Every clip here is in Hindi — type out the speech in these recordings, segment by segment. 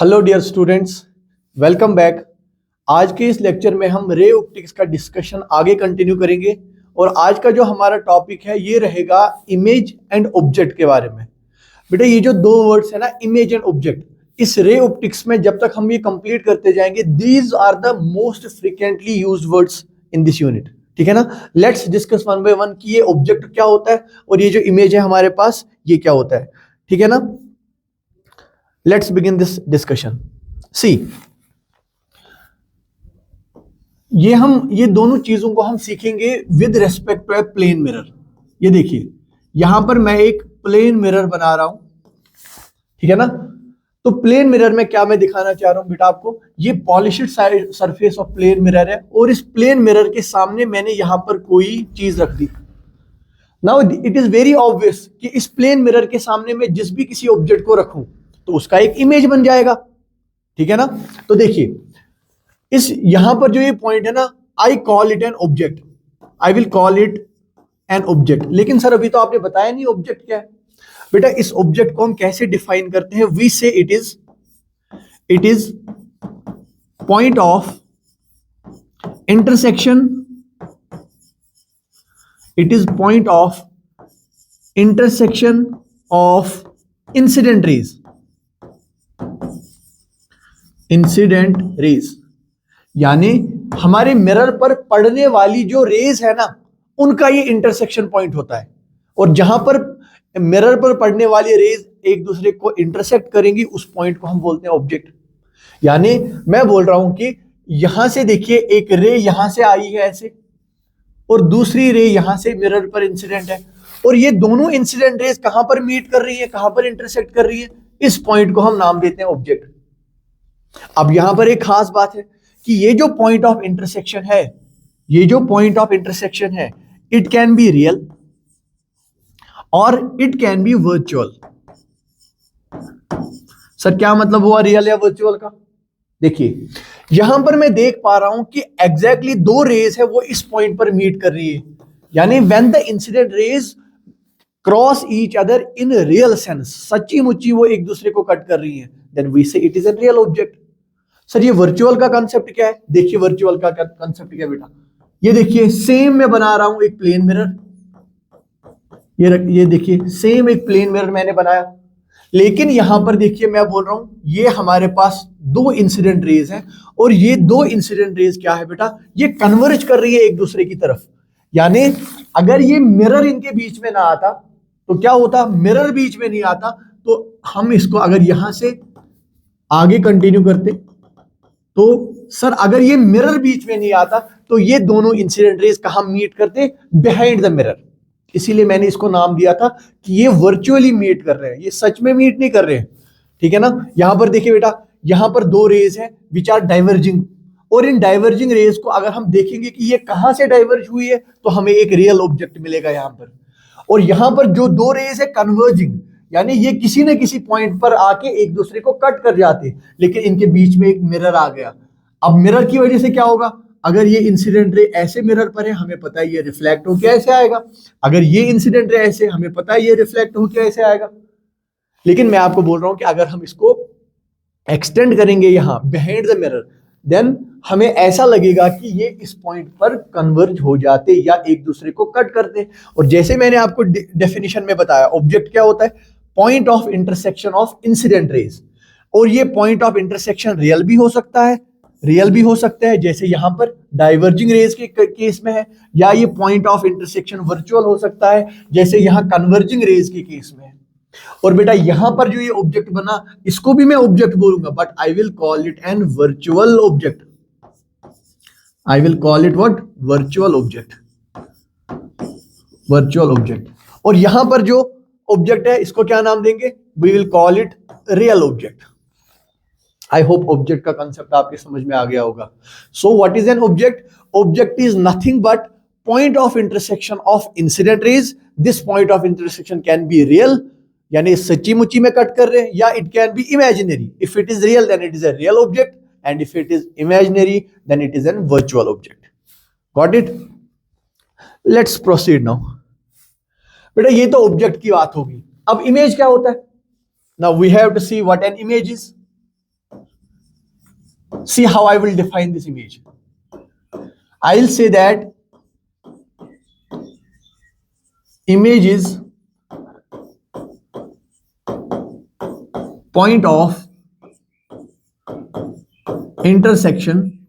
Hello dear students, welcome back. आज के इस लेक्चर में हम रे ऑप्टिक्स का डिस्कशन आगे कंटिन्यू करेंगे और आज का जो हमारा टॉपिक है ये रहेगा इमेज एंड ऑब्जेक्ट के बारे में। बेटा ये जो दो वर्ड्स है ना, इमेज एंड ऑब्जेक्ट, इस रे ऑप्टिक्स में जब तक हम ये कंप्लीट करते जाएंगे, these are the most frequently used words in this unit. ठीक है ना। Let's discuss one by one कि ये ऑब्जेक्ट क्या होता है और ये जो इमेज है हमारे पास ये क्या होता है। ठीक है ना। Let's begin this discussion. See, ये दोनों चीजों को हम सीखेंगे with respect to a plane mirror. ये देखिए यहां पर मैं एक प्लेन मिरर बना रहा हूं, ठीक है ना। तो प्लेन मिरर में क्या मैं दिखाना चाह रहा हूं बेटा आपको, ये polished surface of plane mirror है और इस प्लेन मिरर के सामने मैंने यहां पर कोई चीज रख दी। Now it is very obvious कि इस प्लेन मिरर के सामने मैं जिस भी किसी ऑब्जेक्ट को रखूं तो उसका एक इमेज बन जाएगा। ठीक है ना। तो देखिए इस यहां पर जो ये पॉइंट है ना, I call it an object, I will call it an object. लेकिन सर अभी तो आपने बताया नहीं ऑब्जेक्ट क्या है। बेटा इस ऑब्जेक्ट को हम कैसे डिफाइन करते हैं, वी से it is point of intersection, it is point of intersection of incident raise, incident raise यानी हमारे मिरर पर पड़ने वाली जो रेज है ना उनका ये इंटरसेक्शन पॉइंट होता है। और जहां पर मिरर पर पड़ने वाली रेज एक दूसरे को इंटरसेक्ट करेंगी उस पॉइंट को हम बोलते हैं ऑब्जेक्ट। यानी मैं बोल रहा हूं कि यहां से देखिए एक रे यहां से आई है ऐसे और दूसरी रे यहां से मिरर पर इंसिडेंट है और ये दोनों इंसिडेंट रेज कहां पर मीट कर रही है, कहां पर इंटरसेक्ट कर रही है, इस पॉइंट को हम नाम देते हैं ऑब्जेक्ट। अब यहां पर एक खास बात है कि ये जो पॉइंट ऑफ इंटरसेक्शन है, ये जो पॉइंट ऑफ इंटरसेक्शन है, इट कैन बी रियल और it can B virtual. Sir क्या मतलब हुआ रियल या वर्चुअल का? देखिए यहां पर मैं देख पा रहा हूं कि एग्जैक्टली दो रेज है वो इस पॉइंट पर मीट कर रही है, यानी when the incident raise cross each other in real sense, सच्ची मुच्ची वो एक दूसरे को कट कर रही है, देन वी से it is a real object. Sir ये वर्चुअल का कांसेप्ट क्या है? देखिए वर्चुअल का कांसेप्ट क्या है बेटा, ये देखिए सेम मैं बना रहा हूं एक प्लेन मिरर, ये देखिए सेम एक प्लेन मिरर मैंने बनाया, लेकिन यहां पर देखिए मैं बोल रहा हूं ये हमारे पास दो इंसिडेंट रेज हैं और ये दो इंसिडेंट रेज क्या है बेटा, ये कन्वर्ज कर रही है एक दूसरे की तरफ। यानी अगर ये मिरर इनके बीच में ना आता तो क्या होता, मिरर बीच में नहीं आता तो हम इसको अगर यहां से आगे कंटिन्यू करते तो सर अगर ये मिरर बीच में नहीं आता तो ये दोनों इंसिडेंट रेज कहां मीट करते, बिहाइंड द मिरर। इसीलिए मैंने इसको नाम दिया था कि ये वर्चुअली मीट कर रहे हैं, ये सच में मीट नहीं कर रहे हैं। ठीक है ना। यहां पर देखिए बेटा, यहां पर दो रेज हैं विच आर डाइवर्जिंग और इन डाइवर्जिंग रेज को अगर हम देखेंगे कि ये कहां से डाइवर्ज हुई है तो हमें एक रियल ऑब्जेक्ट मिलेगा यहां पर। और यहां पर जो दो रेज है कन्वर्जिंग, यानी ये किसी न किसी पॉइंट पर आके एक दूसरे को कट कर जाते, लेकिन इनके बीच में एक मिरर आ गया। अब मिरर की वजह से क्या होगा, अगर ये इंसिडेंट रे ऐसे मिरर पर है हमें पता है ये रिफ्लेक्ट होकर ऐसे आएगा, अगर ये इंसिडेंट रे ऐसे हमें पता है ये रिफ्लेक्ट होकर ऐसे आएगा। लेकिन मैं आपको बोल रहा हूं कि अगर हम इसको एक्सटेंड करेंगे यहां बिहाइंड द मिरर, देन हमें ऐसा लगेगा कि ये इस पॉइंट पर कन्वर्ज हो जाते या एक दूसरे को कट करते। और जैसे मैंने आपको डेफिनेशन में बताया, ऑब्जेक्ट क्या होता है, point of intersection of incident raise. और ये पॉइंट ऑफ इंटरसेक्शन रियल भी हो सकता है, रियल भी हो सकता है जैसे यहां पर डाइवर्जिंग रेज के केस में है, या ये पॉइंट ऑफ इंटरसेक्शन वर्चुअल हो सकता है जैसे यहां कन्वर्जिंग रेज के केस में है। और बेटा यहां पर जो ये ऑब्जेक्ट बना इसको भी मैं ऑब्जेक्ट बोलूंगा, but I will call it an virtual object, I will call it what, virtual object, virtual object. और यहां पर जो ऑब्जेक्ट है इसको क्या नाम देंगे, we will call it real object. I hope object का कंसेप्ट आपके समझ में आ गया होगा। So what is an object? Object is nothing but point of intersection of incident rays. This point of intersection can be real, यानी सच्ची मुच्ची में कट कर रहे हैं, या it can be imaginary. If it is real then it is a real object and if it is imaginary then it is an virtual object. Got it? Let's proceed now. बेटा ये तो ऑब्जेक्ट की बात होगी, अब इमेज क्या होता है? Now we have to see what an image is. See how I will define this image. I'll say that image is point of intersection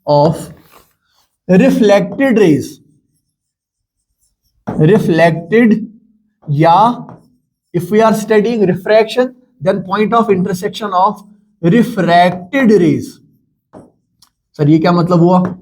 of reflected rays, या if we are studying refraction then point of intersection of refracted rays. Sir ये क्या मतलब हुआ?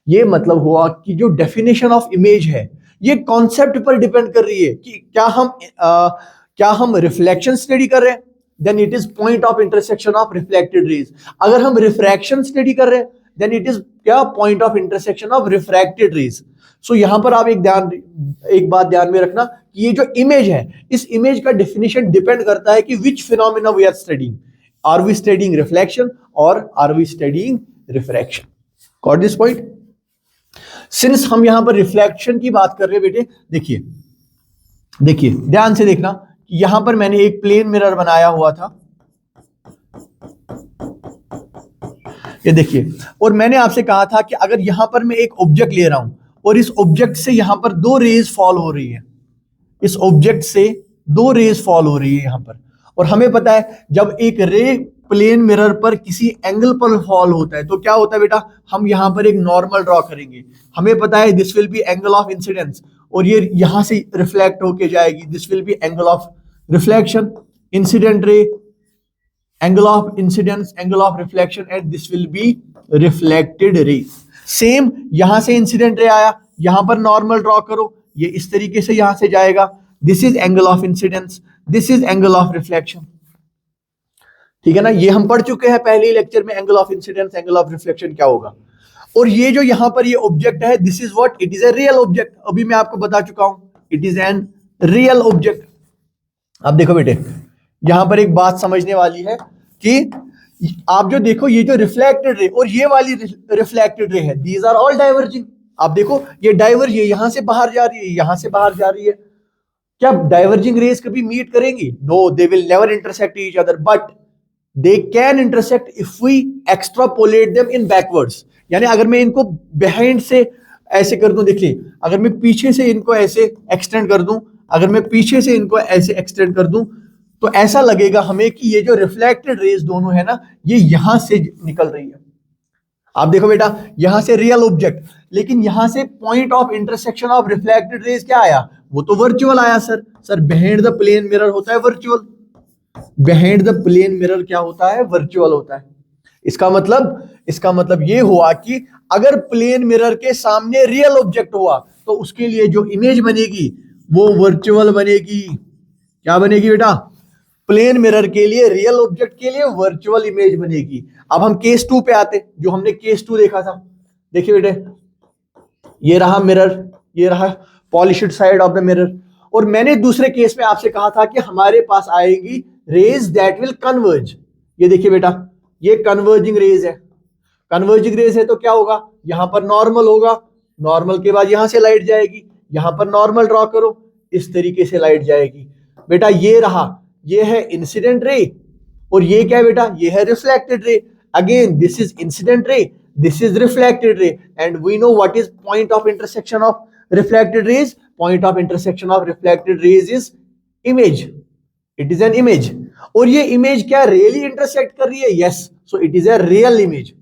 ये मतलब हुआ कि जो डेफिनेशन ऑफ इमेज है ये कॉन्सेप्ट पर डिपेंड कर रही है कि क्या हम रिफ्लेक्शन स्टडी कर रहे हैं, then it is point of intersection of reflected rays. अगर हम रिफ्रैक्शन स्टडी कर रहे हैं देन इट इज क्या? Point of intersection of refracted rays. So यहां पर आप एक बात ध्यान में रखना कि ये जो इमेज है इस इमेज का डेफिनेशन डिपेंड करता है कि which phenomena we are studying. Are we studying reflection और are we studying refraction? Got this point? Since हम यहां पर रिफ्लेक्शन की बात कर रहे हैं बेटे, देखिए ध्यान से देखना कि यहां पर मैंने एक प्लेन मिरर बनाया हुआ था, ये देखिए, और मैंने आपसे कहा था कि अगर यहां पर मैं एक ऑब्जेक्ट ले रहा हूं और इस ऑब्जेक्ट से यहां पर दो रेज फॉल हो रही है, इस ऑब्जेक्ट से दो रेज फॉल हो रही है यहां पर, और हमें पता है जब एक रे प्लेन मिरर पर किसी एंगल पर फॉल होता है तो क्या होता है बेटा? हम यहां पर एक नॉर्मल ड्रॉ करेंगे. हमें पता है this will B angle of incidence और ये यहां से रिफ्लेक्ट होके जाएगी, this will B angle of reflection. Incident ray, angle of incidence, angle of reflection, and this will be reflected ray. Same यहां से इंसिडेंट रे आया, यहां पर नॉर्मल ड्रॉ करो, ये इस तरीके से यहां से जाएगा, this is angle of incidence, this is angle of reflection. ठीक है ना? ये हम पढ़ चुके हैं पहले ही लेक्चर में, angle of incidence, angle of reflection क्या होगा. और ये जो यहां पर ये ऑब्जेक्ट है, this is what? It is a real object. अभी मैं आपको बता चुका हूं, it is N real object. अब देखो बेटे, यहां पर एक बात समझने वाली है कि आप जो देखो ये जो रिफ्लेक्टेड रे और ये वाली रिफ्लेक्टेड रे है, दीज आर ऑल डाइवर्जिंग. आप देखो ये डाइवर्ज, ये यहां से बाहर जा रही है, यहां से बाहर जा रही है. क्या डाइवर्जिंग रेज कभी मीट करेंगी? No, they will never intersect each other, but they can intersect if we extrapolate them in backwards. यानी अगर मैं इनको behind से ऐसे कर दूं, देखिए अगर मैं पीछे से इनको ऐसे एक्सटेंड कर दूं, अगर मैं पीछे से इनको ऐसे एक्सटेंड कर दूं तो ऐसा लगेगा हमें कि ये जो रिफ्लेक्टेड रेज दोनों है ना, ये यहां से निकल रही है. आप देखो बेटा, यहां से रियल ऑब्जेक्ट, लेकिन यहां से point of intersection of reflected rays क्या आया? वो तो वर्चुअल आया. Sir behind the plane mirror होता है virtual. Behind the plane mirror क्या होता है? वर्चुअल होता है. इसका मतलब ये हुआ कि अगर प्लेन मिरर के सामने रियल ऑब्जेक्ट हुआ तो उसके लिए जो इमेज बनेगी वो वर्चुअल बनेगी. क्या बनेगी बेटा? प्लेन मिरर के लिए, रियल ऑब्जेक्ट के लिए वर्चुअल इमेज बनेगी. अब हम केस 2 पे आते, जो हमने केस 2 देखा था. देखिए बेटे, ये रहा मिरर, ये रहा polished side of the mirror, और मैंने दूसरे केस में आपसे कहा था कि हमारे पास आएगी रेज दैट विल कन्वर्ज. ये देखिए बेटा, ये कन्वर्जिंग रेज है. कन्वर्जिंग रेज है तो क्या होगा? यहां पर नॉर्मल होगा, नॉर्मल के बाद यहां से लाइट जाएगी, यहां पर नॉर्मल ड्रॉ करो, इस तरीके से लाइट जाएगी. बेटा ये रहा, ये है इंसिडेंट रे, और ये क्या है बेटा? ये है reflected ray. Again this is incident ray, this is reflected ray, and we know what is point of intersection of reflected rays. Point of intersection of reflected rays is image. It is an image. और ये इमेज क्या रियली इंटरसेक्ट कर रही है? Yes. So it is a real image.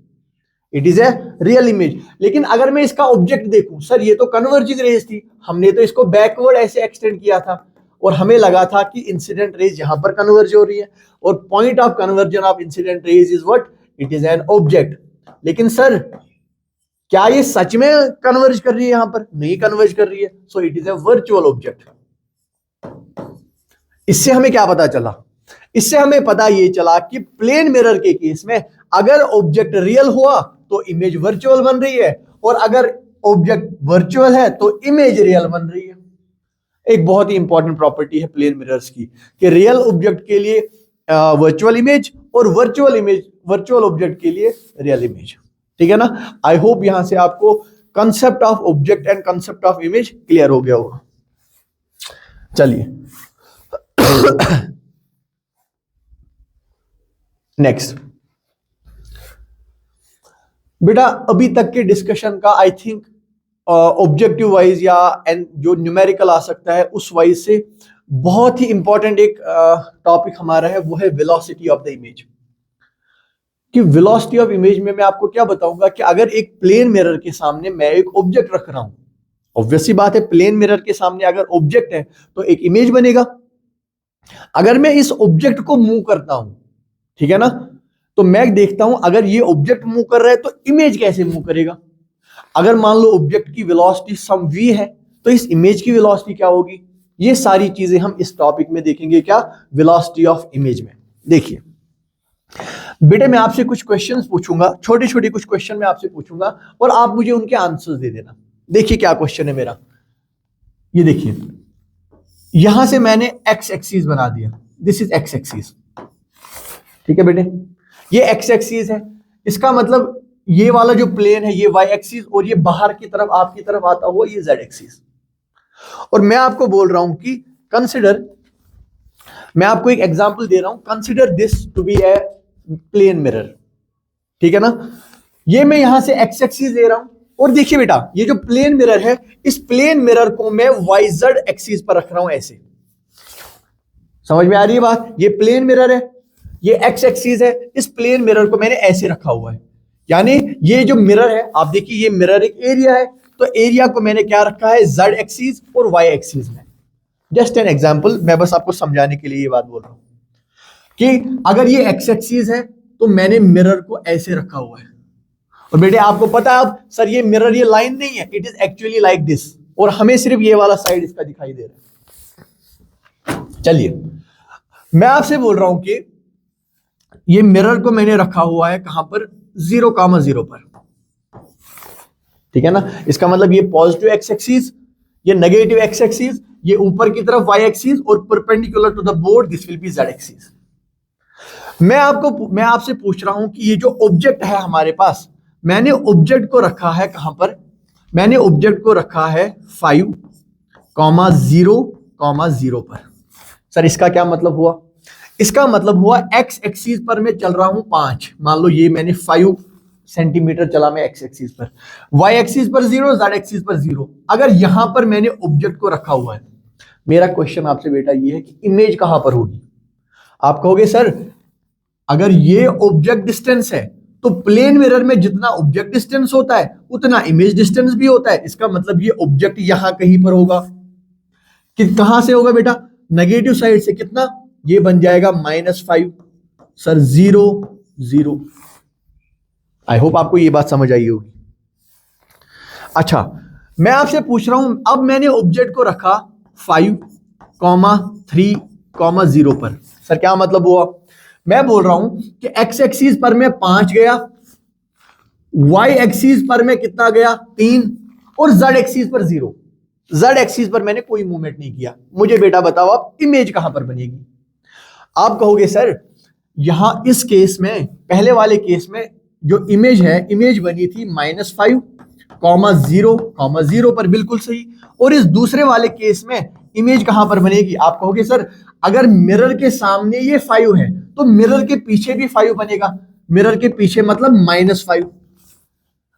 It is a real image. लेकिन अगर मैं इसका ऑब्जेक्ट देखूं, सर ये तो कन्वर्जिंग रेज थी, हमने तो इसको बैकवर्ड ऐसे एक्सटेंड किया था और हमें लगा था कि इंसिडेंट रेज यहां पर कन्वर्ज हो रही है, और point of conversion of incident raise is what? It is an object. लेकिन सर क्या ये सच में कन्वर्ज कर रही है? यहां पर नहीं कन्वर्ज कर रही है. सो it is A virtual object. इससे हमें क्या पता चला? इससे हमें पता ये चला कि प्लेन मिरर के केस में अगर ऑब्जेक्ट रियल हुआ तो इमेज वर्चुअल बन रही है, और अगर ऑब्जेक्ट वर्चुअल है तो इमेज रियल बन रही है. एक बहुत ही इंपॉर्टेंट प्रॉपर्टी है प्लेन मिरर्स की कि रियल ऑब्जेक्ट के लिए वर्चुअल इमेज और वर्चुअल ऑब्जेक्ट के लिए रियल इमेज. ठीक है ना? आई होप यहां से आपको concept of object and concept of image clear हो गया होगा. चलिए नेक्स्ट बेटा, अभी तक के डिस्कशन का आई थिंक ऑब्जेक्टिव वाइज या जो न्यूमेरिकल आ सकता है उस वाइज से बहुत ही इंपॉर्टेंट एक टॉपिक हमारा है, वो है वेलोसिटी ऑफ द इमेज। कि वेलोसिटी ऑफ इमेज में मैं आपको क्या बताऊंगा कि अगर एक प्लेन मिरर के सामने मैं एक ऑब्जेक्ट रख रहा हूं, ऑब्वियस सी बात है प्लेन मिरर के सामने अगर ऑब्जेक्ट है तो एक इमेज बनेगा। अगर मैं इस ऑब्जेक्ट को मूव करता हूं, ठीक है ना, तो मैं देखता हूं अगर ये ऑब्जेक्ट मूव कर रहा है तो इमेज कैसे मूव करेगा। अगर मान लो ऑब्जेक्ट की वेलोसिटी सम v है तो इस इमेज की वेलोसिटी क्या होगी। ये सारी चीजें हम इस टॉपिक में देखेंगे, क्या, वेलोसिटी ऑफ इमेज में। देखिए बेटे, मैं आपसे कुछ क्वेश्चंस पूछूंगा, छोटे छोटे कुछ क्वेश्चन मैं आपसे पूछूंगा और आप मुझे उनके आंसर्स दे देना। देखिए क्या क्वेश्चन है मेरा, ये देखिए, यहां से मैंने एक्स एक्सिस बना दिया, दिस इज एक्स एक्सिस, ठीक है बेटे, ये एक्स एक्सिस है। इसका मतलब ये वाला जो प्लेन है ये वाई एक्सिस और ये बाहर की तरफ आपकी तरफ आता हुआ ये जेड एक्सिस। और मैं आपको बोल रहा हूं कि कंसिडर, मैं आपको एक एग्जांपल दे रहा हूं, consider this to be a plane mirror, ठीक है ना। ये मैं यहां से एक्स एक्सिस ले रहा हूं और देखिए बेटा, ये जो प्लेन मिरर है इस प्लेन मिरर को मैं वाई जेड एक्सिस पर रख रहा हूं, ऐसे। समझ में आ रही है बात। ये प्लेन मिरर है, ये एक्स एक्सिस है, इस प्लेन मिरर को मैंने ऐसे रखा हुआ है। यानी ये जो मिरर है, आप देखिए ये मिरर एक एरिया है, तो एरिया को मैंने क्या रखा है, जेड एक्सिस और वाई एक्सिस में। जस्ट एन एग्जांपल, मैं बस आपको समझाने के लिए ये बात बोल रहा हूं कि अगर ये एक्स एक्सिस है तो मैंने मिरर को ऐसे रखा हुआ है। और बेटे आपको पता है अब सर ये मिरर ये लाइन नहीं है, it is actually like this, और हमें सिर्फ ये वाला साइड इसका दिखाई दे रहा है। चलिए मैं आपसे बोल रहा हूं कि ये मिरर को मैंने रखा हुआ है कहां पर, 0,0 पर, ठीक है ना। इसका मतलब ये पॉजिटिव एक्स एक्सिस, ये नेगेटिव एक्स एक्सिस, ये ऊपर की तरफ वाई एक्सिस और perpendicular to the board this will be Z axis. मैं आपसे पूछ रहा हूं कि ये जो ऑब्जेक्ट है हमारे पास, मैंने ऑब्जेक्ट को रखा है कहां पर, मैंने ऑब्जेक्ट को रखा है 5,0,0 पर। सर इसका क्या मतलब हुआ, इसका मतलब हुआ एक्स एक्सिस पर मैं चल रहा हूं 5, मान लो ये मैंने 5 सेंटीमीटर चला मैं एक्स एक्सिस पर, वाई एक्सिस पर 0, जेड एक्सिस पर 0। अगर यहां पर मैंने ऑब्जेक्ट को रखा हुआ है, मेरा क्वेश्चन आपसे बेटा ये है कि इमेज कहां पर होगी। आप कहोगे सर अगर ये ऑब्जेक्ट डिस्टेंस है तो प्लेन मिरर में जितना ऑब्जेक्ट डिस्टेंस होता है उतना इमेज डिस्टेंस भी होता है। इसका मतलब ये ऑब्जेक्ट यहां कहीं पर होगा। कि कहां से होगा बेटा, नेगेटिव साइड से। कितना, ये बन जाएगा -5। सर 0, 0। आई होप आपको ये बात समझ आई होगी। अच्छा मैं आपसे पूछ रहा हूं, अब मैंने ऑब्जेक्ट को रखा 5,3,0 पर। सर क्या मतलब हुआ, मैं बोल रहा हूं कि एक्स एक्सिस पर मैं 5 गया, वाई एक्सिस पर मैं कितना गया, 3, और जेड एक्सिस पर 0। जेड एक्सिस पर मैंने कोई मूवमेंट नहीं किया। मुझे बेटा बताओ आप इमेज कहां पर बनेगी। आप कहोगे सर यहां इस केस में, पहले वाले केस में जो इमेज है, इमेज बनी थी -5,0,0 पर, बिल्कुल सही। और इस दूसरे वाले केस में इमेज कहां पर बनेगी। आप कहोगे सर अगर मिरर के सामने ये 5 है तो मिरर के पीछे भी 5 बनेगा। मिरर के पीछे मतलब -5।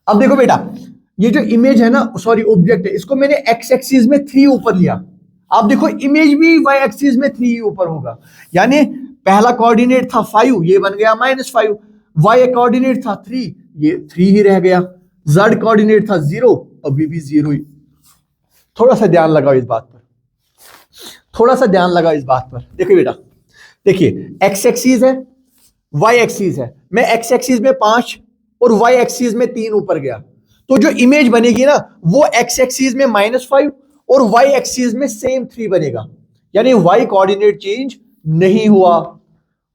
अब देखो बेटा, ये जो इमेज है ना, सॉरी ऑब्जेक्ट है, इसको मैंने एक्स एक्सिस में 3 ऊपर लिया। आप देखो इमेज भी वाई एक्सिस में 3 ऊपर होगा। यानी पहला कोऑर्डिनेट था 5, ये बन गया -5। वाई कोऑर्डिनेट था 3, ये 3 ही रह गया। जेड कोऑर्डिनेट था 0, अभी भी 0 ही। थोड़ा सा ध्यान लगाओ इस बात पर, थोड़ा सा ध्यान लगाओ इस बात पर। देखिए बेटा, देखिए एक्स एक्सिस है, वाई एक्सिस है, मैं एक्स एक्सिस में 5 और वाई एक्सिस में 3 ऊपर गया, तो जो इमेज बनेगी ना वो एक्स एक्सिस में -5 और वाई एक्सिस में सेम 3 बनेगा। यानी वाई कोऑर्डिनेट चेंज नहीं हुआ,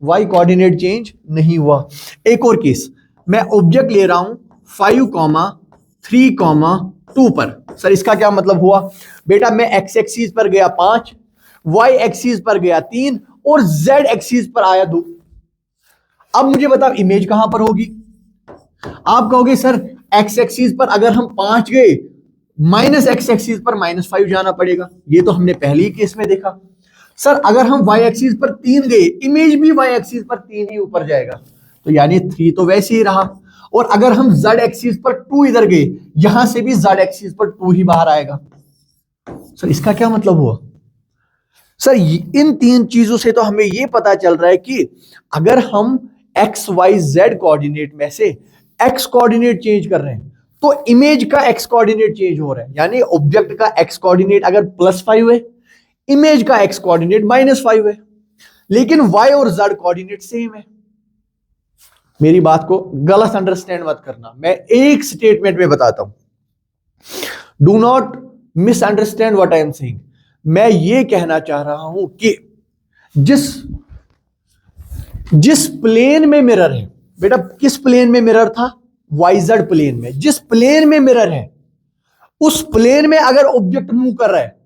वाई कोऑर्डिनेट चेंज नहीं हुआ। एक और केस, मैं ऑब्जेक्ट ले रहा हूं 5,3,2 पर। सर इसका क्या मतलब हुआ बेटा, मैं एक्स एक्सिस पर गया 5, वाई एक्सिस पर गया 3 और जेड एक्सिस पर आया 2। अब मुझे बताओ इमेज कहां पर होगी। आप कहोगे सर एक्स एक्सिस पर अगर हम 5 गए, माइनस एक्स एक्सिस पर -5 जाना पड़ेगा। ये तो हमने पहले ही केस में देखा। सर अगर हम वाई एक्सिस पर 3 गए, इमेज भी वाई एक्सिस पर 3 ही ऊपर जाएगा। तो यानी 3 तो वैसे ही रहा। और अगर हम z एक्सिस पर 2 इधर गए, यहां से भी z एक्सिस पर 2 ही बाहर आएगा। सर इसका क्या मतलब हुआ? सर इन 3 चीजों से तो हमें यह पता चल रहा है कि अगर हम एक्स वाई जेड कोऑर्डिनेट में से एक्स कोऑर्डिनेट चेंज कर रहे हैं तो इमेज का एक्स कोऑर्डिनेट चेंज हो रहा है। यानी ऑब्जेक्ट का एक्स कोऑर्डिनेट अगर +5 है, इमेज का एक्स कोऑर्डिनेट -5 है, लेकिन वाई और जेड कोऑर्डिनेट सेम है। मेरी बात को गलत अंडरस्टैंड मत करना, मैं एक स्टेटमेंट में बताता हूं। Do not misunderstand what I am saying. मैं ये कहना चाह रहा हूं कि जिस प्लेन में मिरर है, बेटा किस प्लेन में मिरर था? वाईजेड प्लेन में। जिस प्लेन में मिरर है उस प्लेन में अगर ऑब्जेक्ट मूव कर रहा है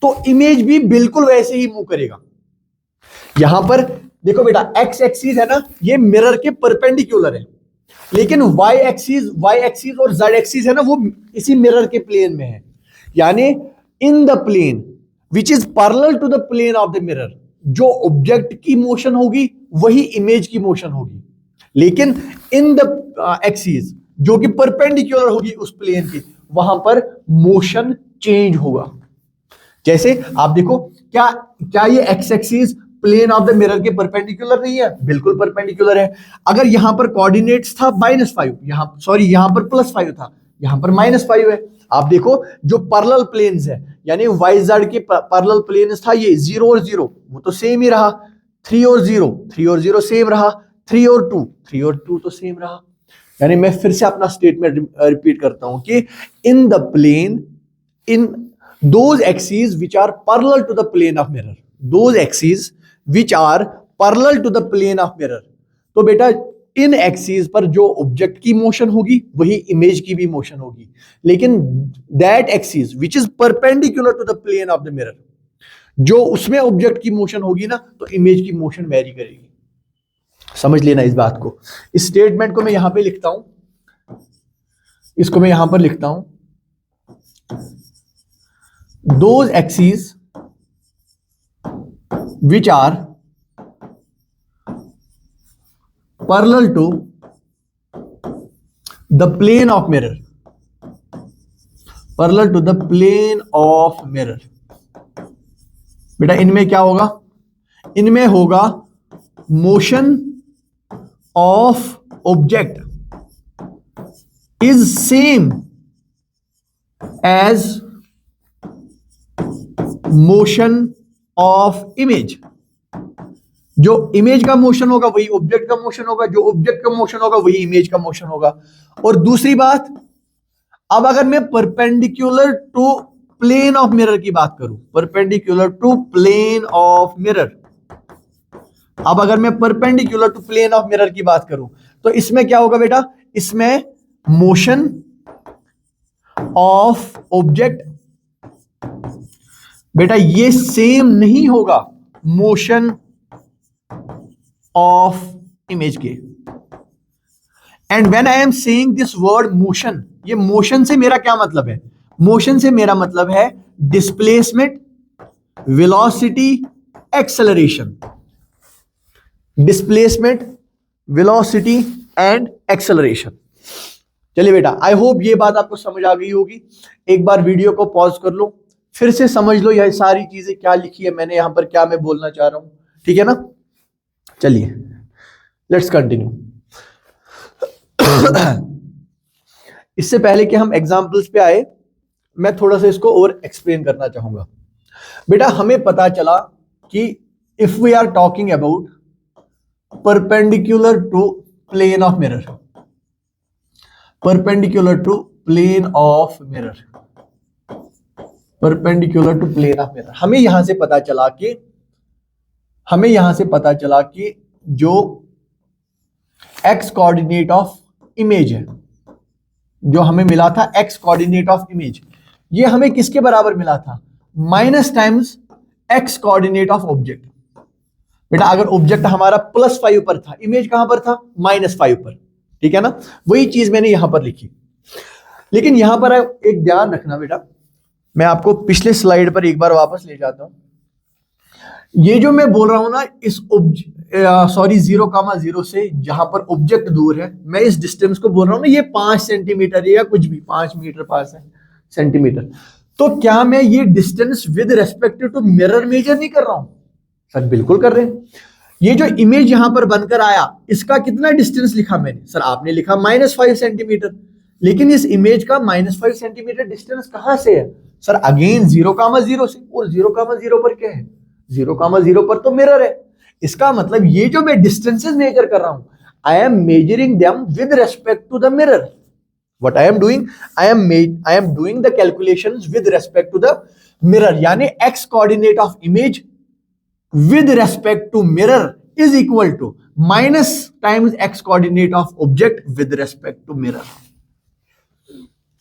तो इमेज भी बिल्कुल वैसे ही मूव करेगा। यहां पर देखो बेटा, एक्स एक्सिस है ना, ये मिरर के परपेंडिकुलर है, लेकिन वाई एक्सिस और जेड एक्सिस है ना, वो इसी मिरर के प्लेन में है। यानी in the plane which is parallel to the plane of the mirror, जो ऑब्जेक्ट की मोशन होगी वही इमेज की मोशन होगी, लेकिन इन द एक्सिस जो कि परपेंडिकुलर होगी उस प्लेन की, वहां पर मोशन चेंज होगा। जैसे आप देखो, क्या ये X axis plane of the mirror के परपेंडिकुलर नहीं है? बिल्कुल परपेंडिकुलर है। अगर यहां पर कोऑर्डिनेट्स था -5, यहां पर +5 था, यहां पर -5 है। आप देखो जो पैरेलल प्लेन्स है, यानी वाई जेड के पैरेलल प्लेन्स था, ये 0 और 0 वो तो सेम ही रहा, 3 और 0 सेम रहा, 3 और 2 तो सेम रहा। यानी मैं फिर से अपना स्टेटमेंट रिपीट करता हूं कि in the plane, in those axis which are parallel to the plane of mirror, those axis which are parallel to the plane of mirror, तो बेटा इन एक्सिस पर जो ऑब्जेक्ट की मोशन होगी वही इमेज की भी मोशन होगी, लेकिन that axis which is perpendicular to the plane of the mirror, जो उसमें ऑब्जेक्ट की मोशन होगी ना, तो इमेज की मोशन वेरी करेगी। समझ लेना इस बात को। इस स्टेटमेंट को मैं यहां पे लिखता हूं, इसको मैं यहां पर लिखता हूं, those axis which are parallel to the plane of mirror, parallel to the plane of mirror। बेटा इनमें क्या होगा? इनमें होगा motion of object is same as motion of image. जो इमेज का मोशन होगा वही ऑब्जेक्ट का मोशन होगा, जो ऑब्जेक्ट का मोशन होगा वही इमेज का मोशन होगा। और दूसरी बात, अब अगर मैं perpendicular to plane of mirror की बात करूं, perpendicular to plane of mirror, अब अगर मैं perpendicular to plane of mirror की बात करूं तो इसमें क्या होगा बेटा? इसमें मोशन ऑफ ऑब्जेक्ट, बेटा ये सेम नहीं होगा मोशन ऑफ इमेज के। And when I am saying this word motion, ये मोशन से मेरा क्या मतलब है? मोशन से मेरा मतलब है displacement, velocity, acceleration. Displacement, velocity and acceleration. चलिए बेटा, आई होप ये बात आपको समझ आ गई होगी। एक बार वीडियो को पॉज कर लो, फिर से समझ लो यह सारी चीजें क्या लिखी है मैंने यहां पर, क्या मैं बोलना चाह रहा हूं, ठीक है ना? चलिए लेट्स कंटिन्यू। इससे पहले कि हम एग्जांपल्स पे आए, मैं थोड़ा सा इसको और एक्सप्लेन करना चाहूंगा। बेटा हमें पता चला कि if we are talking about perpendicular to plane of mirror, perpendicular to plane of mirror, perpendicular to plane of mirror, हमें यहां से पता चला कि जो एक्स कोऑर्डिनेट ऑफ इमेज है, जो हमें मिला था एक्स कोऑर्डिनेट ऑफ इमेज, ये हमें किसके बराबर मिला था? Minus times x coordinate of object. बेटा अगर ऑब्जेक्ट हमारा +5 पर था, इमेज कहां पर था? -5 पर, ठीक है ना? वही चीज मैंने यहां पर लिखी। लेकिन यहां पर एक ध्यान रखना बेटा, मैं आपको पिछले स्लाइड पर एक बार वापस ले जाता हूं। ये जो मैं बोल रहा हूं ना, सॉरी 0,0 से जहां पर ऑब्जेक्ट दूर है, मैं इस डिस्टेंस को बोल रहा हूं ना, ये 5 सेंटीमीटर या कुछ भी 5 मीटर 5 सेंटीमीटर, तो क्या मैं ये distance with respect to mirror measure नहीं कर रहा हूं? सर बिल्कुल कर रहे हैं। ये जो इमेज यहां पर बनकर आया, इसका कितना डिस्टेंस लिखा मैंने? सर आपने लिखा -5 सेंटीमीटर, लेकिन इस इमेज का -5 सेंटीमीटर डिस्टेंस कहां से है? सर अगेन 0,0 से, और 0,0 पर क्या है? 0,0 पर तो मिरर है। इसका मतलब ये जो मैं डिस्टेंसेस मेजर कर रहा हूं, I am measuring them with respect to the mirror. What I am doing, I am doing the calculations with respect to the mirror. यानी x coordinate of image with respect to mirror is equal to minus times x coordinate of object with respect to mirror.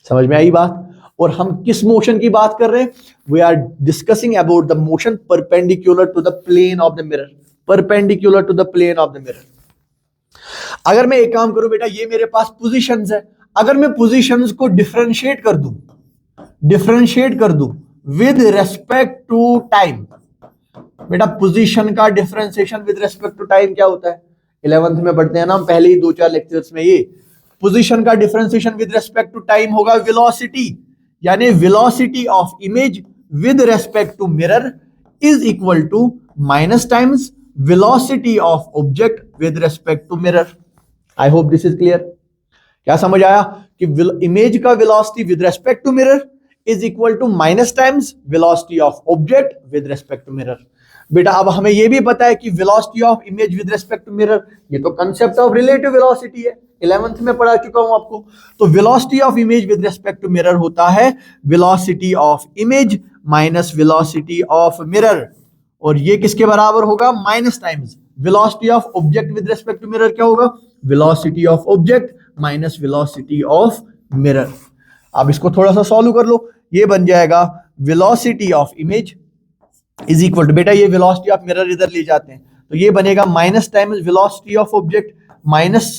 समझ में आई बात? और हम किस मोशन की बात कर रहे हैं? We are discussing about the motion perpendicular to the plane of the mirror. Perpendicular to the plane of the mirror. अगर मैं एक काम करूं बेटा, ये मेरे पास पोजीशंस है, अगर मैं पोजीशंस को डिफरेंशिएट कर दूं विद रेस्पेक्ट टू टाइम, बेटा पोजीशन का differentiation with respect to time क्या होता है? 11th में पढ़ते हैं ना हम, पहले ही 2-4 लेक्चर्स में। ये पोजीशन का differentiation with respect to time होगा वेलोसिटी, यानी velocity of image with respect to mirror is equal to minus times velocity of object with respect to mirror. I hope this is clear. क्या समझ आया कि इमेज का velocity with respect to mirror is equal to minus times velocity of object with respect to mirror. बेटा अब हमें यह भी पता है कि velocity of image with respect to mirror, ये तो कांसेप्ट ऑफ रिलेटिव वेलोसिटी है, 11th में पढ़ा चुका हूं आपको. तो velocity of image with respect to mirror होता है velocity of image minus velocity of mirror, और ये किसके बराबर होगा? Minus times velocity of object with respect to mirror क्या होगा? Velocity of object minus velocity of mirror. अब इसको थोड़ा सा सॉल्व कर लो, ये बन जाएगा velocity of image is equal to, बेटा ये वेलोसिटी ऑफ मिरर इधर ले जाते हैं, तो ये बनेगा minus times velocity of object minus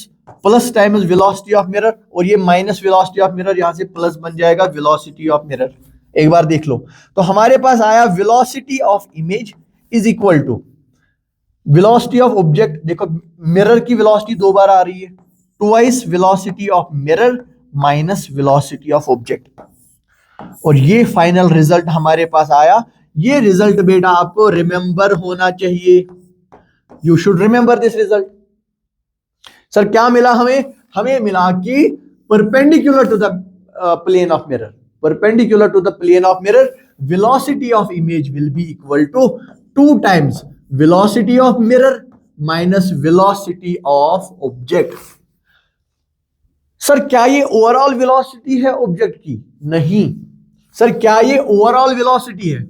plus times velocity of mirror, और ये माइनस वेलोसिटी ऑफ मिरर यहां से प्लस बन जाएगा वेलोसिटी ऑफ मिरर. एक बार देख लो, तो हमारे पास आया velocity of image is equal to velocity of object. देखो मिरर की वेलोसिटी 2 बार आ रही है, twice velocity of mirror minus velocity of object, और ये फाइनल रिजल्ट हमारे पास आया. ये रिजल्ट बेटा आपको रिमेंबर होना चाहिए, you should remember this result. Sir क्या मिला हमें? हमें मिला कि perpendicular to the plane of mirror, perpendicular to the plane of mirror velocity of image will be equal to 2 times velocity of mirror minus velocity of object. Sir क्या ये ओवरऑल वेलोसिटी है ऑब्जेक्ट की? नहीं. सर क्या ये ओवरऑल वेलोसिटी है?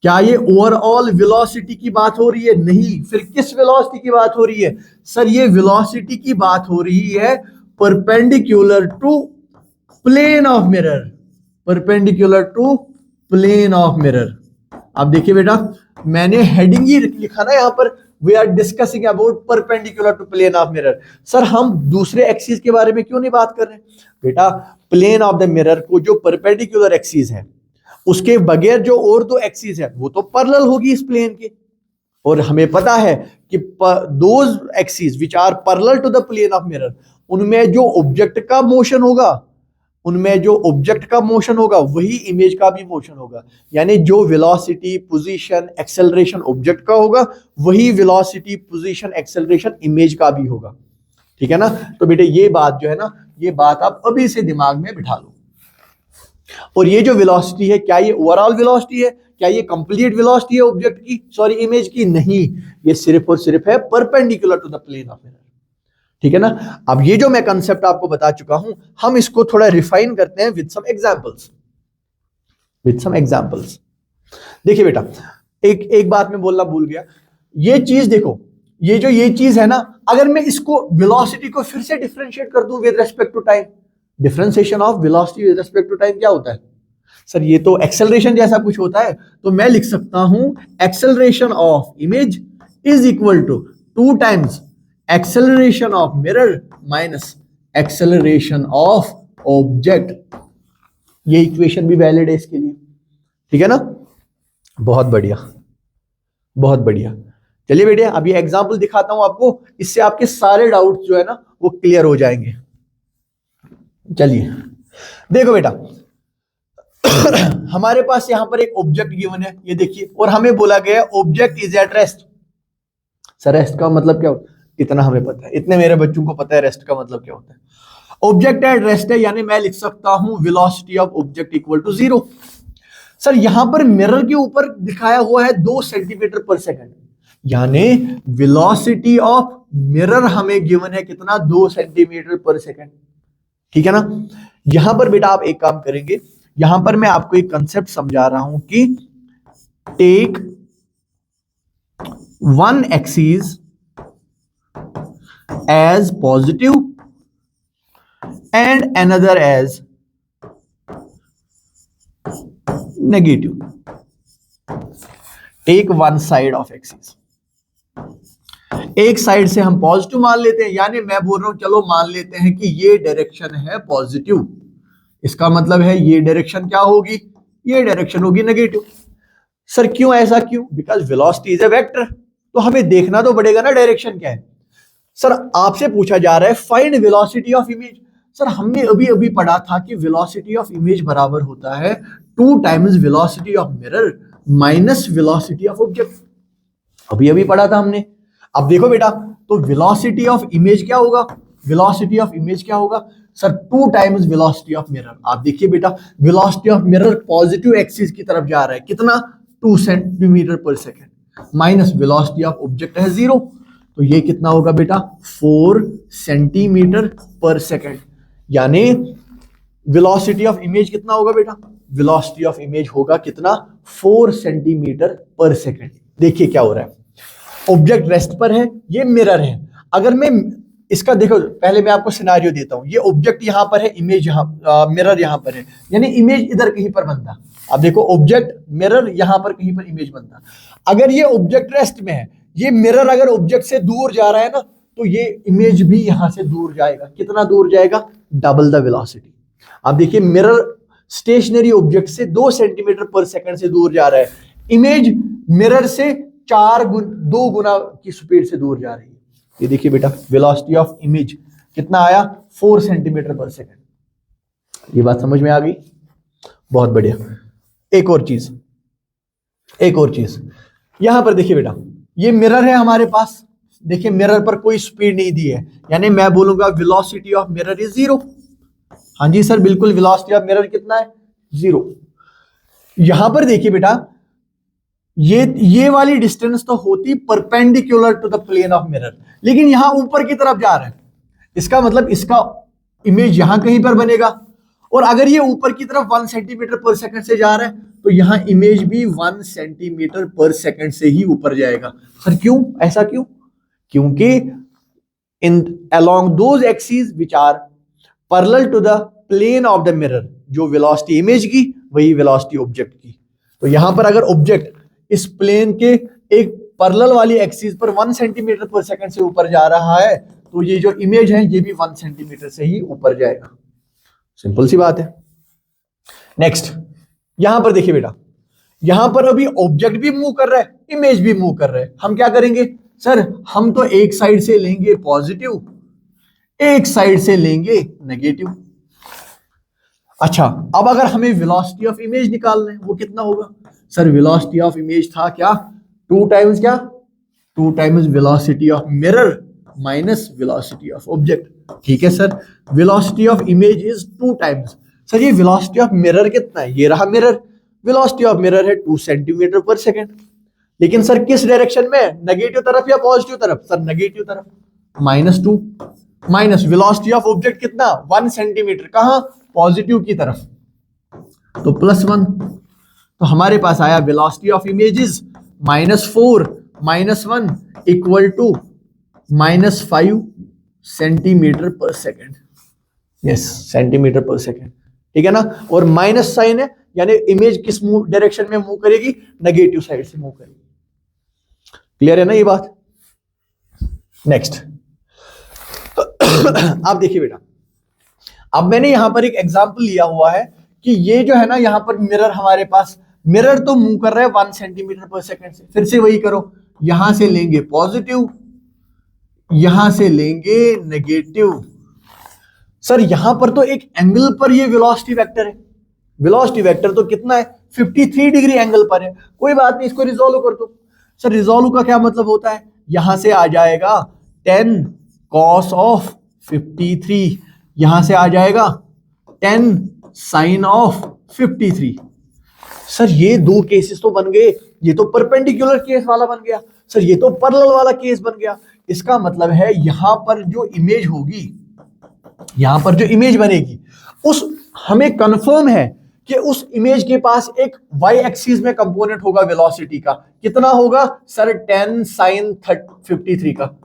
क्या ये ओवरऑल वेलोसिटी की बात हो रही है? नहीं. फिर किस वेलोसिटी की बात हो रही है? सर ये वेलोसिटी की बात हो रही है perpendicular to plane of mirror, perpendicular to plane of mirror. अब देखिए बेटा, मैंने हेडिंग ही लिखा ना यहां पर, we are discussing about perpendicular to plane of mirror. Sir हम दूसरे एक्सिस के बारे में क्यों नहीं बात कर रहे? बेटा प्लेन ऑफ द मिरर को जो परपेंडिकुलर एक्सिस है, उसके बगैर जो और 2 एक्सिस है वो तो पैरेलल होगी इस प्लेन के, और हमें पता है कि those axis which are parallel to the plane of mirror, उनमें जो ऑब्जेक्ट का मोशन होगा, उनमें जो ऑब्जेक्ट का मोशन होगा वही इमेज का भी मोशन होगा. यानी जो वेलोसिटी पोजीशन एक्सेलरेशन ऑब्जेक्ट का होगा वही वेलोसिटी पोजीशन एक्सेलरेशन इमेज का भी होगा. ठीक है ना? तो बेटे ये बात जो है ना, ये बात आप अभी से दिमाग में बिठा लो. और ये जो वेलोसिटी है, क्या ये ओवरऑल वेलोसिटी है? क्या ये कंप्लीट वेलोसिटी है ऑब्जेक्ट की, सॉरी इमेज की? नहीं, ये सिर्फ और सिर्फ है perpendicular to the plane of mirror. ठीक है ना? अब ये जो मैं कंसेप्ट आपको बता चुका हूं, हम इसको थोड़ा रिफाइन करते हैं with some examples, with some examples. देखिए बेटा, एक बात मैं बोलना भूल गया. ये चीज देखो, ये चीज है ना, अगर मैं इसको वेलोसिटी को फिर से डिफरेंशिएट कर दूं with respect to time, differentiation of velocity with respect to time क्या होता है? सर ये तो एक्सेलरेशन जैसा कुछ होता है. तो मैं लिख सकता हूं acceleration of image is equal to 2 times acceleration of mirror minus acceleration of object. ये इक्वेशन भी वैलिड है इसके लिए. ठीक है ना? बहुत बढ़िया, बहुत बढ़िया. चलिए बेटे अब ये एग्जाम्पल दिखाता हूं आपको, इससे आपके सारे डाउट जो है ना वो क्लियर हो जाएंगे। चलिए देखो बेटा हमारे पास यहां पर एक ऑब्जेक्ट गिवन है, ये देखिए, और हमें बोला गया object is at rest. Sir rest का मतलब क्या होता है? इतना हमें पता है, इतने मेरे बच्चों को पता है रेस्ट का मतलब क्या होता है। ऑब्जेक्ट एट रेस्ट है, यानी मैं लिख सकता हूं velocity of object equal to 0। Sir यहां पर मिरर के ऊपर दिखाया हुआ है 2 सेंटीमीटर पर सेकंड, यानी वेलोसिटी ऑफ मिरर हमें गिवन है कितना? 2 सेंटीमीटर पर सेकंड। ठीक है ना। यहां पर बेटा आप एक काम करेंगे, यहां पर मैं आपको एक कंसेप्ट समझा रहा हूं कि take one axis as positive and another as negative. Take one side of axis, एक साइड से हम पॉजिटिव मान लेते हैं, यानी मैं बोल रहा हूं चलो मान लेते हैं कि ये डायरेक्शन है पॉजिटिव, इसका मतलब है ये डायरेक्शन क्या होगी? ये डायरेक्शन होगी नेगेटिव। सर क्यों ऐसा क्यों? Because velocity is a vector, तो हमें देखना तो पड़ेगा ना डायरेक्शन क्या है। सर आपसे पूछा जा रहा है find velocity of image. Sir हमने अभी अभी पढ़ा था कि वेलोसिटी ऑफ इमेज बराबर होता है 2 times velocity of mirror minus velocity of object, अभी अभी पढ़ा था हमने। अब देखो बेटा, तो वेलोसिटी ऑफ इमेज क्या होगा? वेलोसिटी ऑफ इमेज क्या होगा? Sir 2 times velocity of mirror. आप देखिए बेटा, velocity of mirror positive axis की तरफ जा रहा है, कितना? 2 centimetre per second, minus velocity of object है 0, तो ये कितना होगा बेटा? 4 सेंटीमीटर पर सेकेंड। यानी वेलोसिटी ऑफ इमेज कितना होगा बेटा? वेलोसिटी ऑफ इमेज होगा कितना? 4 सेंटीमीटर पर सेकेंड। देखिए क्या हो रहा है, ऑब्जेक्ट रेस्ट पर है, ये मिरर है। अगर मैं इसका देखो, पहले मैं आपको सिनारियो देता हूं, ये ऑब्जेक्ट यहां पर है, इमेज यहां, मिरर यहां पर है, यानी इमेज इधर कहीं पर बनता। अब देखो ऑब्जेक्ट मिरर यहां पर कहीं पर इमेज बनता। अगर ये ऑब्जेक्ट रेस्ट में है, ये मिरर अगर ऑब्जेक्ट से दूर जा रहा है ना, तो ये इमेज भी यहां से दूर जाएगा। कितना दूर जाएगा? Double the velocity. अब देखिए मिरर स्टेशनरी ऑब्जेक्ट से 2 सेंटीमीटर पर सेकंड से दूर जा रहा है, इमेज मिरर से 2 गुना की स्पीड से दूर जा रही है। ये देखिए बेटा, वेलोसिटी ऑफ इमेज कितना आया? 4 सेंटीमीटर पर सेकंड। ये बात समझ में आ गई? बहुत बढ़िया। एक और चीज यहां पर देखिए बेटा, ये मिरर है हमारे पास, देखिए मिरर पर कोई स्पीड नहीं दी है, यानी मैं बोलूंगा वेलोसिटी ऑफ मिरर इज 0। हाँ जी सर बिल्कुल, वेलोसिटी ऑफ मिरर कितना है? 0। यहां पर देखिए बेटा, ये वाली डिस्टेंस तो होती perpendicular to the plane of mirror, लेकिन यहां ऊपर की तरफ जा रहा है, इसका मतलब इसका इमेज यहां कहीं पर बनेगा। और अगर ये ऊपर की तरफ 1 सेंटीमीटर पर सेकंड से जा रहा है, तो यहां इमेज भी 1 सेंटीमीटर पर सेकंड से ही ऊपर जाएगा। सर क्यों? ऐसा क्यों? क्योंकि in along those axis which are parallel to the plane of the mirror, जो वेलोसिटी इमेज की वही वेलोसिटी ऑब्जेक्ट की। तो यहां पर अगर ऑब्जेक्ट इस प्लेन के एक पैरेलल वाली एक्सिस पर 1 सेंटीमीटर पर सेकंड से ऊपर जा रहा है, तो ये जो इमेज है ये भी 1 सेंटीमीटर से ही ऊपर जाएगा। सिंपल सी बात है। नेक्स्ट, यहां पर देखिए बेटा, यहां पर अभी ऑब्जेक्ट भी मूव कर रहा है, इमेज भी मूव कर रहा है। हम क्या करेंगे? सर हम तो एक साइड से लेंगे पॉजिटिव, एक साइड से लेंगे नेगेटिव। अच्छा, अब अगर हमें वेलोसिटी ऑफ इमेज निकालना है, वो कितना होगा? सर वेलोसिटी ऑफ इमेज था क्या? 2 टाइम्स क्या? 2 times velocity of mirror minus velocity of object. ठीक है sir, velocity of image is 2 times. Sir ये वेलोसिटी ऑफ मिरर कितना है? ये रहा मिरर, वेलोसिटी ऑफ मिरर है 2 सेंटीमीटर पर सेकेंड। लेकिन सर किस डायरेक्शन में? नेगेटिव तरफ या पॉजिटिव तरफ? सर नेगेटिव तरफ, -2 माइनस वेलोसिटी ऑफ ऑब्जेक्ट कितना? 1 सेंटीमीटर, कहां? पॉजिटिव की तरफ, तो +1। तो हमारे पास आया velocity of images -4 -1 equal to -5 centimetre per second. Yes, centimetre per second. ठीक है ना। और माइनस साइन है, यानी इमेज किस डायरेक्शन में मूव करेगी? नेगेटिव साइड से मूव करेगी। क्लियर है ना ये बात? नेक्स्ट, आप देखिए बेटा, अब मैंने यहां पर एक एग्जांपल लिया हुआ है कि ये जो है ना, यहां पर मिरर हमारे पास, मिरर तो मूव कर रहा है 1 सेंटीमीटर पर सेकंड से। फिर से वही करो, यहां से लेंगे पॉजिटिव, यहां से लेंगे नेगेटिव। सर यहां पर तो एक एंगल पर ये वेलोसिटी वेक्टर है, वेलोसिटी वेक्टर तो कितना है 53 डिग्री एंगल पर है। कोई बात नहीं, इसको रिजॉल्व कर दो। सर रिजॉल्व का क्या मतलब होता है, यहां से आ जाएगा 10 cos ऑफ 53, यहां से आ जाएगा 10 sin ऑफ 53। सर ये दो केसेस तो बन गए, ये तो परपेंडिकुलर केस वाला बन गया, सर ये तो पैरेलल वाला केस बन गया। इसका मतलब है यहां पर जो इमेज होगी, यहां पर जो इमेज बनेगी उस हमें कंफर्म है कि उस इमेज के पास एक y एक्सिस में कंपोनेंट होगा वेलोसिटी का, कितना होगा सर 10 sin 53 का।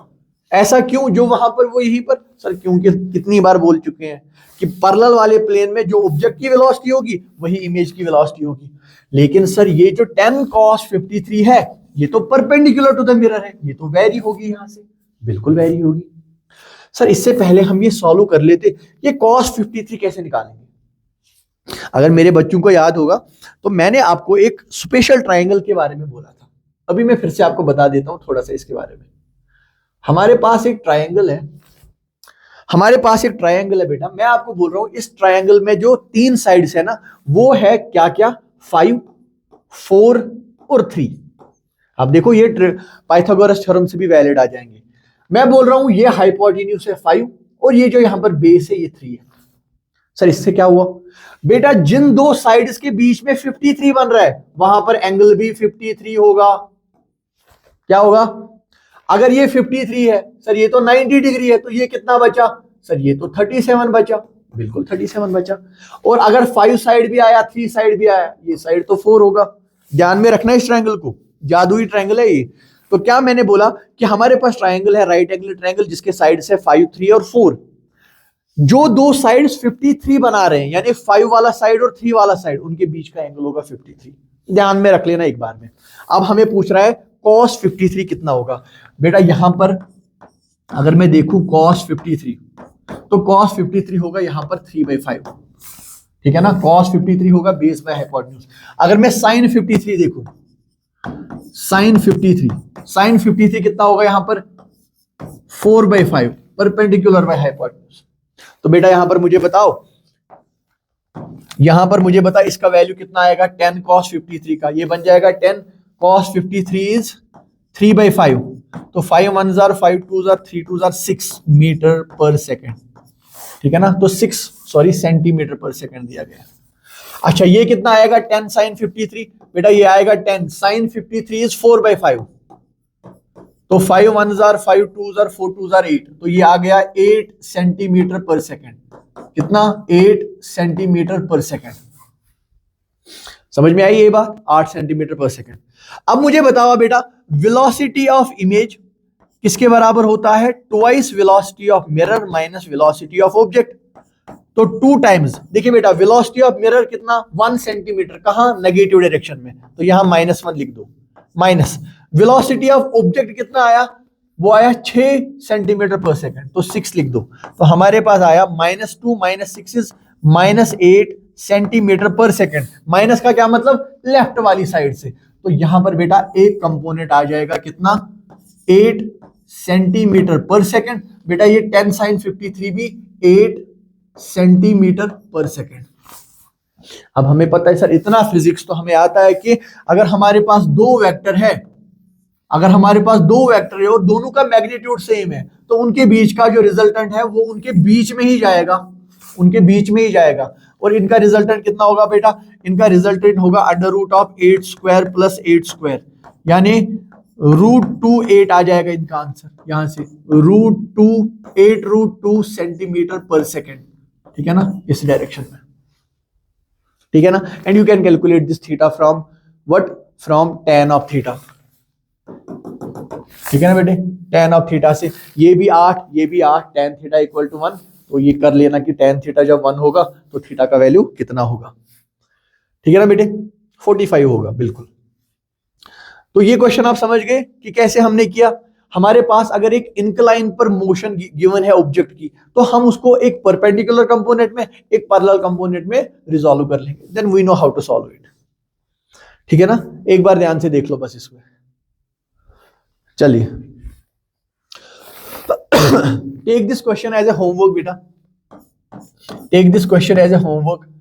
ऐसा क्यों, जो वहां पर वो यहीं पर, सर क्योंकि कितनी बार बोल चुके हैं कि पैरेलल वाले प्लेन में जो ऑब्जेक्ट की वेलोसिटी होगी वही इमेज की वेलोसिटी होगी। लेकिन सर ये जो 10 cos 53 है ये तो परपेंडिकुलर टू द मिरर है, ये तो वेरी होगी, यहां से बिल्कुल वेरी होगी। सर इससे पहले हम ये सॉल्व कर लेते, ये cos 53 कैसे निकालेंगे। अगर मेरे बच्चों को याद होगा तो मैंने आपको एक स्पेशल ट्रायंगल के बारे में बोला था, अभी मैं फिर से आपको बता देता हूं थोड़ा सा इसके बारे में। हमारे पास एक ट्रायंगल है, हमारे पास एक ट्रायंगल है बेटा, मैं आपको बोल रहा हूं इस ट्रायंगल में जो 3 साइड्स है ना वो है क्या क्या, 5, 4 और 3। अब देखो ये पाइथागोरस थ्योरम से भी वैलिड आ जाएंगे। मैं बोल रहा हूं ये हाइपोटेन्यूज है 5 और ये जो यहां पर बेस है ये 3 है। सर इससे क्या हुआ बेटा, जिन दो साइड्स के बीच में 53 बन रहा है वहां पर एंगल भी 53 होगा। क्या होगा, अगर ये 53 है सर ये तो 90 डिग्री है, तो ये कितना बचा सर, ये तो 37 बचा, बिल्कुल 37 बचा। और अगर 5 साइड भी आया 3 साइड भी आया, ये साइड तो 4 होगा। ध्यान में रखना इस ट्रायंगल को, जादुई ट्रायंगल है ये। तो क्या मैंने बोला कि हमारे पास ट्रायंगल है राइट एंगल ट्रायंगल जिसके साइड से 5, 3 और 4। जो दो साइड्स 53 बना रहे हैं यानी 5 वाला साइड और 3 वाला साइड, उनके बीच का एंगल होगा 53। ध्यान में रख लेना एक बार में। अब हमें पूछ रहा है cos 53 कितना होगा। बेटा यहां पर अगर मैं देखूं cos 53, तो cos 53 होगा यहां पर 3/5, ठीक है ना। cos 53 होगा बेस बाय हाइपोटेन्यूज। अगर मैं sin 53 देखूं, sin 53 कितना होगा यहां पर 4/5 परपेंडिकुलर बाय हाइपोटेन्यूज। तो बेटा यहां पर मुझे बताओ, यहां पर मुझे बता इसका वैल्यू कितना आएगा 10 cos 53 का, ये बन जाएगा 10 cos 53 इज 3/5, तो 5 1s are 5 2s are 3 2s are 6 metre पर सेकेंड, ठीक है ना। तो 6 सेंटीमीटर पर सेकेंड दिया गया। अच्छा ये कितना आएगा 10 sin 53, बेटा ये आएगा 10 sin 53 इज 4/5, तो 5 1s are 5 2s are 4 2s are 8, तो ये आ गया 8 सेंटीमीटर पर सेकेंड। कितना 8 सेंटीमीटर पर सेकेंड। समझ में आई ये बात, 8 सेंटीमीटर पर सेकेंड। अब मुझे बताओ बेटा वेलोसिटी ऑफ इमेज किसके बराबर होता है, twice velocity of mirror minus velocity of object. तो 2 टाइम्स, देखिए बेटा वेलोसिटी ऑफ मिरर कितना 1 सेंटीमीटर, कहां नेगेटिव डायरेक्शन में, तो यहां -1 लिख दो, माइनस वेलोसिटी ऑफ ऑब्जेक्ट कितना आया, वो आया 6 सेंटीमीटर पर सेकेंड, तो 6 लिख दो। तो हमारे पास आया -2 -6 is -8 centimetre per second. Minus का क्या मतलब, लेफ्ट वाली साइड से। तो यहां पर बेटा एक कंपोनेंट आ जाएगा कितना 8 सेंटीमीटर पर सेकेंड। बेटा ये 10 sin 53 भी 8 सेंटीमीटर पर सेकेंड। अब हमें पता है सर इतना फिजिक्स तो हमें आता है कि अगर हमारे पास दो वेक्टर है, अगर हमारे पास दो वेक्टर है और दोनों का मैग्नीट्यूड सेम है, तो उनके बीच का जो रिजल्टेंट है वो उनके बीच में ही जाएगा, उनके बीच में ही जाएगा। और इनका रिजल्टेंट कितना होगा बेटा, इनका रिजल्टेंट होगा √8² + 8², यानी √2 आ जाएगा इनका आंसर, यहां से √2 सेंटीमीटर पर सेकेंड, ठीक है ना, इस डायरेक्शन में, ठीक है ना। And you can calculate this theta from what, from tan of theta, ठीक है ना बेटे। tan ऑफ थीटा से ये भी 8 ये भी 8, tan थीटा इक्वल टू 1, तो ये कर लेना कि tan थीटा जब 1 होगा तो थीटा का वैल्यू कितना होगा, ठीक है ना बेटे, 45 होगा बिल्कुल। तो ये क्वेश्चन आप समझ गए कि कैसे हमने किया। हमारे पास अगर एक इंक्लाइन पर मोशन गिवन है ऑब्जेक्ट की, तो हम उसको एक परपेंडिकुलर कंपोनेंट में एक पैरेलल कंपोनेंट में रिजॉल्व कर लेंगे, then we know how to solve it, ठीक है ना। एक बार ध्यान से देख लो बस इसको। चलिए, take this question as a homework बेटा, take this question as a homework.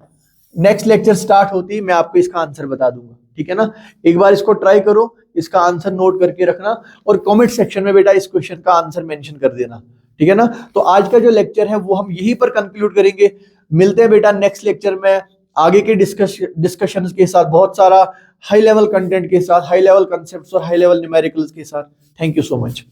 Next lecture start होती है मैं आपको इसका आंसर बता दूंगा, ठीक है ना। एक बार इसको ट्राई करो, इसका आंसर नोट करके रखना और कमेंट सेक्शन में बेटा इस क्वेश्चन का आंसर मेंशन कर देना, ठीक है ना। तो आज का जो लेक्चर है वो हम यहीं पर कंक्लूड करेंगे। मिलते हैं बेटा नेक्स्ट लेक्चर में आगे के डिस्कशंस के साथ, बहुत सारा हाई लेवल कंटेंट के साथ, हाई लेवल कंसेप्ट्स और हाई लेवल न्यूमेरिकल्स के साथ। Thank you so much.